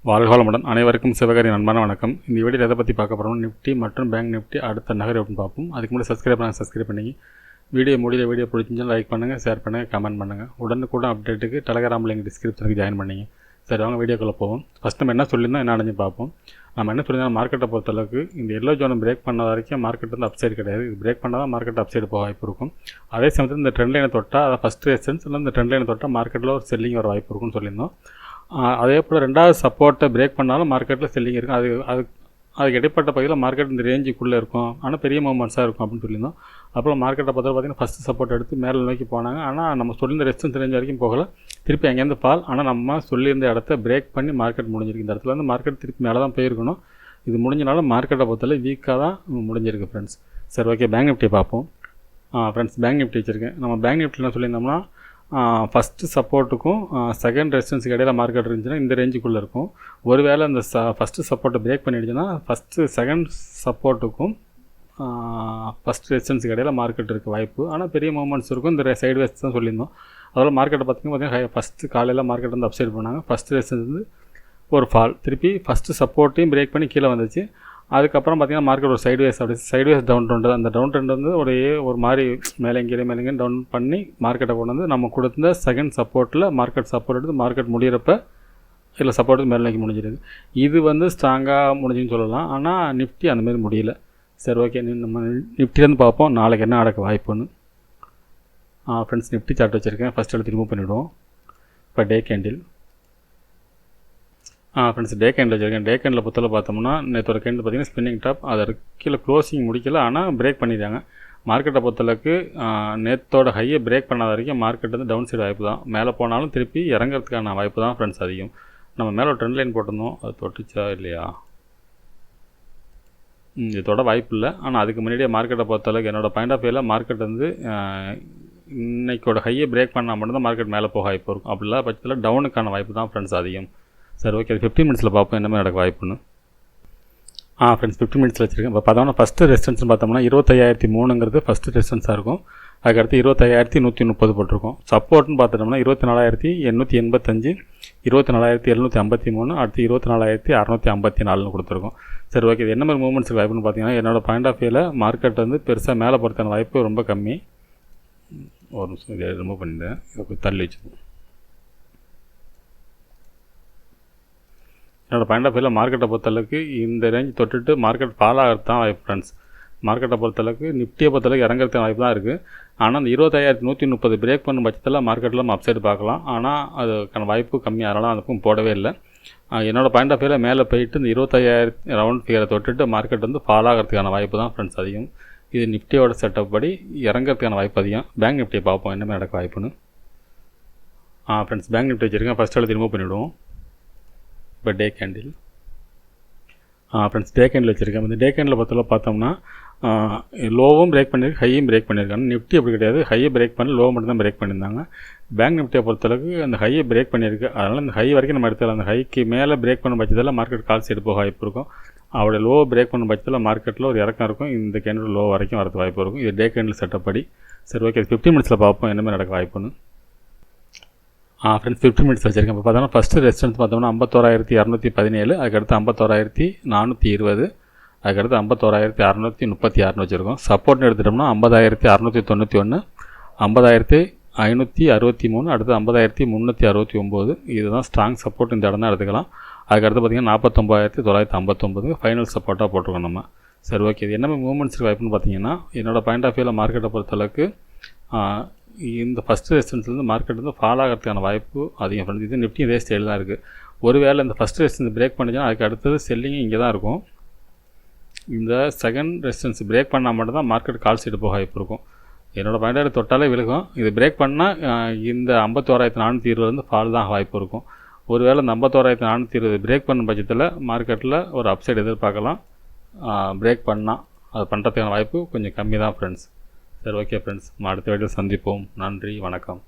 வாழ்க வளமுடன். அனைவருக்கும் சிவகாரி அன்பான வணக்கம். இந்த வீடியோ எதை பற்றி பார்க்க போகிறோம், நிஃப்டி மற்றும் பேங்க் நிஃப்டி அடுத்த நகர் அப்படின்னு பார்ப்போம். அதுக்கு முன்னாடி சப்ஸ்கிரைப் பண்ணி வீடியோ பிடிச்சிருந்தாலும் லைக் பண்ணுங்கள், ஷேர் பண்ணுங்கள், கமெண்ட் பண்ணுங்கள். உடனுக்குடன் அப்டேட்டுக்கு டெலகிராமில் எங்கள் டிஸ்கிரிப்ஷனுக்கு ஜாயின் பண்ணிங்க. சரி, வாங்க வீடியோக்குள்ளே போவோம். ஃபஸ்ட் நம்ம என்ன சொல்லியிருந்தோம், என்ன அடைஞ்சு பார்ப்போம். நம்ம என்ன சொல்லியிருந்தோம், மார்க்கெட்டை பொறுத்தளவுக்கு இந்த எல்லோ ஜோனை பிரேக் பண்ண வரைக்கும் மார்க்கெட் வந்து அப்சைடு கிடையாது. இது பிரேக் பண்ணால் தான் மார்க்கெட் அப்சைடு போக வாய்ப்பு இருக்கும். அதே சமயத்தில் இந்த ட்ரெண்ட் லைனை தொட்டால், அதை ஃபஸ்ட் ரெசிஸ்டன்ஸ் இல்லை இந்த ட்ரெண்ட் லைனை தொட்டால் மார்க்கெட்டில் ஒரு செல்லிங் வர வாய்ப்பு இருக்கும்னு சொல்லியிருந்தோம். அதே போல் ரெண்டாவது சப்போர்ட்டை பிரேக் பண்ணாலும் மார்க்கெட்டில் செல்லிங் இருக்கும். அதுக்கு இடைப்பட்ட பகுதியில் மார்க்கெட் இந்த ரேஞ்சுக்குள்ளே இருக்கும், ஆனால் பெரிய மூமெண்ட்ஸாக இருக்கும் அப்படின்னு சொல்லியிருந்தோம். அப்புறம் மார்க்கெட்டை பொறுத்தவரை பார்த்திங்கன்னா ஃபஸ்ட்டு சப்போர்ட் எடுத்து மேலே நோக்கி போனாங்க. ஆனால் நம்ம சொல்லியிருந்த ரெசிஸ்டன்ஸ் ரேஞ்ச் வரைக்கும் போகலை, திருப்பி அங்கேருந்து ஃபால். ஆனால் நம்ம சொல்லியிருந்த இடத்த பிரேக் பண்ணி மார்க்கெட் முடிஞ்சிருக்கு. இந்த இடத்துல வந்து மார்க்கெட் திருப்பி மேலே தான் போயிருக்கணும். இது முடிஞ்சனாலும் மார்க்கெட்டை பொறுத்தவரை வீக்காக தான் முடிஞ்சிருக்கு ஃப்ரெண்ட்ஸ். சரி, ஓகே, பேங்க் நிஃப்டியை பார்ப்போம். ஃப்ரெண்ட்ஸ், பேங்க் நிஃப்டி வச்சுருக்கேன். நம்ம பேங்க் நிஃப்டியில் என்ன சொல்லியிருந்தோம்னா, ஃபஸ்ட்டு சப்போர்ட்டுக்கும் செகண்ட் ரெசிஸ்டன்ஸுக்கு இடையில மார்க்கெட் இருந்துச்சுன்னா இந்த ரேஞ்சுக்குள்ளே இருக்கும். ஒருவேளை இந்த ஃபஸ்ட்டு சப்போர்ட்டை பிரேக் பண்ணிடுச்சுன்னா செகண்ட் சப்போர்ட்டுக்கும் ஃபஸ்ட் ரெசிஸ்டன்ஸுக்கு இடையில மார்க்கெட் இருக்க வாய்ப்பு. ஆனால் பெரிய மூமெண்ட்ஸ் இருக்கும். இந்த சைடு வேஸ் தான் சொல்லியிருந்தோம். அதோட மார்க்கெட்டை பார்த்தீங்கன்னா ஃபஸ்ட்டு காலையில் மார்க்கெட் வந்து அப்சைட் பண்ணாங்க. ஃபஸ்ட்டு ரெசிஸ்டன்ஸ் வந்து ஒரு ஃபால், திருப்பி ஃபஸ்ட்டு சப்போர்ட்டையும் பிரேக் பண்ணி கீழே வந்துச்சு. அதுக்கப்புறம் பார்த்திங்கன்னா மார்க்கெட் ஒரு சைடுவேஸ் டவுன் ட்ரெண்ட். அந்த டவுன் ட்ரெண்ட் வந்து ஒரு மாதிரி மேலேங்கே டவுன் பண்ணி மார்க்கெட்டை கொண்டு வந்து நம்ம கொடுத்த செகண்ட் சப்போர்ட்டில் மார்க்கெட் சப்போர்ட் எடுத்து மார்க்கெட் முடிகிறப்ப இல்லை சப்போர்ட்டு மேலே நோக்கி முடிஞ்சிருக்கு. இது வந்து ஸ்ட்ராங்காக முடிஞ்சுன்னு சொல்லலாம். ஆனால் நிஃப்டி அந்தமாரி முடியல. சரி, ஓகே, நம்ம நிஃப்டிலேருந்து பார்ப்போம் நாளைக்கு என்ன நடக்க வாய்ப்புன்னு. ஃப்ரெண்ட்ஸ், நிஃப்டி சார்ட் வச்சுருக்கேன். ஃபஸ்ட் எடுத்து ரிமூவ் பண்ணிவிடுவோம். இப்போ டே கேண்டில். ஃப்ரெண்ட்ஸ், டே கேண்டில் வச்சுருக்கேன். டே கேண்டில் பொறுத்தவரை பார்த்தோம்னா நேற்றோட கேண்டில் பார்த்திங்கன்னா ஸ்பின்னிங் டாப், அதை கீழே க்ளோசிங் முடிக்கல, ஆனால் பிரேக் பண்ணிடுறாங்க. மார்க்கெட்டை பொறுத்தளவுக்கு நேற்றோட ஹையை பிரேக் பண்ணாத வரைக்கும் மார்க்கெட் வந்து டவுன் சைடு வாய்ப்பு தான். மேலே போனாலும் திருப்பி இறங்கிறதுக்கான வாய்ப்பு தான் ஃப்ரெண்ட்ஸ் அதிகம். நம்ம மேலே ஒரு ட்ரெண்ட் லைன் போட்டிருந்தோம், அது தொட்டுச்சா இல்லையா, இதோட வாய்ப்பு இல்லை. ஆனால் அதுக்கு முன்னாடியே மார்க்கெட்டை பொறுத்தளவுக்கு என்னோடய பாயிண்ட் ஆஃப் வியூவில் மார்க்கெட் வந்து இன்றைக்கோட ஹையை பிரேக் பண்ணால் மட்டும்தான் மார்க்கெட் மேலே போக வாய்ப்பு இருக்கும். அப்படி இல்லாத பட்சத்தில் டவுனுக்கான வாய்ப்பு தான் ஃப்ரெண்ட்ஸ் அதிகம். சரி, ஓகே, 15 மினிட்ஸில் பார்ப்போம் என்ன மாதிரி நடக்க வாய்ப்புன்னு. ஃப்ரெண்ட்ஸ், 15 மினிட்ஸில் வச்சுருக்கேன். இப்போ பார்த்தோம்னா ஃபஸ்ட்டு ரெசிஸ்டன்ஸ்னு பார்த்தோம்னா 25,003ங்கிறது ஃபஸ்ட்டு ரெசிஸ்டன்ஸாக இருக்கும். அதுக்கடுத்து 25,130 போட்டிருக்கோம். சப்போர்ட்னு பார்த்துட்டோம்னா 24,885, 24,753, அடுத்து 24,654 கொடுத்துருக்கோம். சரி, ஓகே, இது என்ன மாதிரி மூவ்மெண்ட்ஸுக்கு வாய்ப்புன்னு பார்த்தீங்கன்னா என்னோடய பாயிண்ட் ஆஃப் வியூவில் மார்க்கெட் வந்து பெருசாக மேலே போகிறதுக்கான வாய்ப்பு ரொம்ப கம்மி. ஒரு நிமிஷம், இதை ரிமூவ் பண்ணிட்டேன், இதை தள்ளி வச்சுருக்கோம். என்னோடய பாயிண்ட் ஆஃப் வியூவில் மார்க்கெட்டை பொறுத்தளவுக்கு இந்த ரேஞ்ச் தொட்டுட்டு மார்க்கெட் ஃபால் ஆகிறது தான் வாய்ப்பு ஃப்ரெண்ட்ஸ். மார்க்கெட்டை பொறுத்தளவுக்கு நிஃப்டியை பொறுத்தளவுக்கு இறங்குறதுக்கு வாய்ப்பு தான் இருக்குது. ஆனால் அந்த 25,130 பிரேக் பண்ணும் பட்சத்தில் மார்க்கெட்டில் நம்ம அப்சைடு பார்க்கலாம். ஆனால் அதுக்கான வாய்ப்பு கம்மி, அதனால் அதுக்கும் போடவே இல்லை. என்னோடய பாயிண்ட் ஆஃப் வியூவில் மேலே போயிட்டு இந்த 25,000 ரவுண்ட் ஃபிகரை தொட்டுட்டு மார்க்கெட் வந்து ஃபால் ஆகிறதுக்கான வாய்ப்பு தான் ஃப்ரெண்ட்ஸ் அதிகம். இது நிஃப்டியோட செட்டப் படி இறங்கிறதுக்கான வாய்ப்பு அதிகம். பேங்க் நிஃப்டியை பார்ப்போம் என்ன மாதிரி நடக்க வாய்ப்புன்னு. ஃப்ரெண்ட்ஸ், பேங்க் நிஃப்டி வச்சுருக்கேன். ஃபஸ்ட் எடுத்து ரிமூவ் பண்ணிவிடுவோம். இப்போ டே கேண்டில். ஃப்ரெண்ட்ஸ், டே கேண்டில் வச்சுருக்கேன். இந்த டே கேண்டில் பொறுத்தவரை பார்த்தோம்னா லோவும் பிரேக் பண்ணியிருக்கு, ஹையும் பிரேக் பண்ணியிருக்காங்க. நிஃப்டி அப்படி கிடையாது, ஹையை பிரேக் பண்ணி லோ மட்டும் தான் பிரேக் பண்ணியிருந்தாங்க. பேங்க் நிஃப்டியை பொறுத்தளவுக்கு அந்த ஹையை பிரேக் பண்ணியிருக்கு. அதனால் அந்த ஹை வரைக்கும் நம்ம எடுத்துக்கலாம். அந்த ஹைக்கு மேலே பிரேக் பண்ண பட்சத்தில் மார்க்கெட் கால் சைடு போக வாய்ப்பு இருக்கும். அவருடைய லோ பிரேக் பண்ண பட்சத்தில் மார்க்கெட்டில் ஒரு இறக்கம் இருக்கும். இந்த கேண்டில் லோ வரைக்கும் வரது வாய்ப்பு இருக்கும். இது டே கேண்டில் செட்டப் படி. சரி, ஓகே, 15 மினிட்ஸில் பார்ப்போம் என்ன மாதிரி நடக்க வாய்ப்புன்னு. ஃப்ரெண்ட்ஸ், 15 மினிட்ஸ் வச்சுருக்கேன். இப்போ பார்த்தோம்னா ஃபஸ்ட்டு ரெசிஸ்டன்ஸ் பார்த்தோம்னா 51,217, அதுக்கடுத்து 51,420, அதுக்கடுத்து 51,636 வச்சுருக்கோம். சப்போர்ட்னு எடுத்துட்டோம்னா 50,691, 50,563, அடுத்து 50,369. இதுதான் ஸ்ட்ராங் சப்போர்ட், இந்த இடம் தான் எடுத்துக்கலாம். அதுக்கடுத்து பார்த்திங்கன்னா 49,959 ஃபைனல் சப்போர்ட்டாக போட்டிருக்கோம் நம்ம. சரி, ஓகே, இது என்ன மூவ்மெண்ட்ஸுக்கு வாய்ப்புன்னு பார்த்தீங்கன்னா என்னோடய பாயிண்ட் ஆஃப் வியூவில் மார்க்கெட்டை பொறுத்தளவுக்கு இந்த ஃபஸ்ட்டு ரெசிஸ்டன்ஸ்லேருந்து மார்க்கெட் வந்து ஃபால் ஆகிறதுக்கான வாய்ப்பு அதிகம் ஃப்ரெண்ட்ஸ். இது நிஃப்டி இதே ஸ்டைல் தான் இருக்குது. ஒருவேளை இந்த ஃபஸ்ட் ரெசிஸ்டன்ஸ் பிரேக் பண்ணிச்சுன்னா அதுக்கு அடுத்தது செல்லிங் இங்கே தான் இருக்கும். இந்த செகண்ட் ரெசிஸ்டன்ஸ் பிரேக் பண்ணால் மட்டும்தான் மார்க்கெட் கால் சைடு போக வாய்ப்பு இருக்கும். என்னோடய பாயிண்ட் தொட்டாலே விழுகும். இது பிரேக் பண்ணால் இந்த 51,420 ஃபால் தான் வாய்ப்பு இருக்கும். ஒருவேளை இந்த 51,420 பிரேக் பண்ணும் பட்சத்தில் மார்க்கெட்டில் ஒரு அப்சைடு எதிர்பார்க்கலாம். பிரேக் பண்ணால் அது பண்ணுறதுக்கான வாய்ப்பு கொஞ்சம் கம்மி தான் ஃப்ரெண்ட்ஸ். சரி, ஓகே ஃப்ரெண்ட்ஸ், அடுத்த வீடியோவில் சந்திப்போம். நன்றி, வணக்கம்.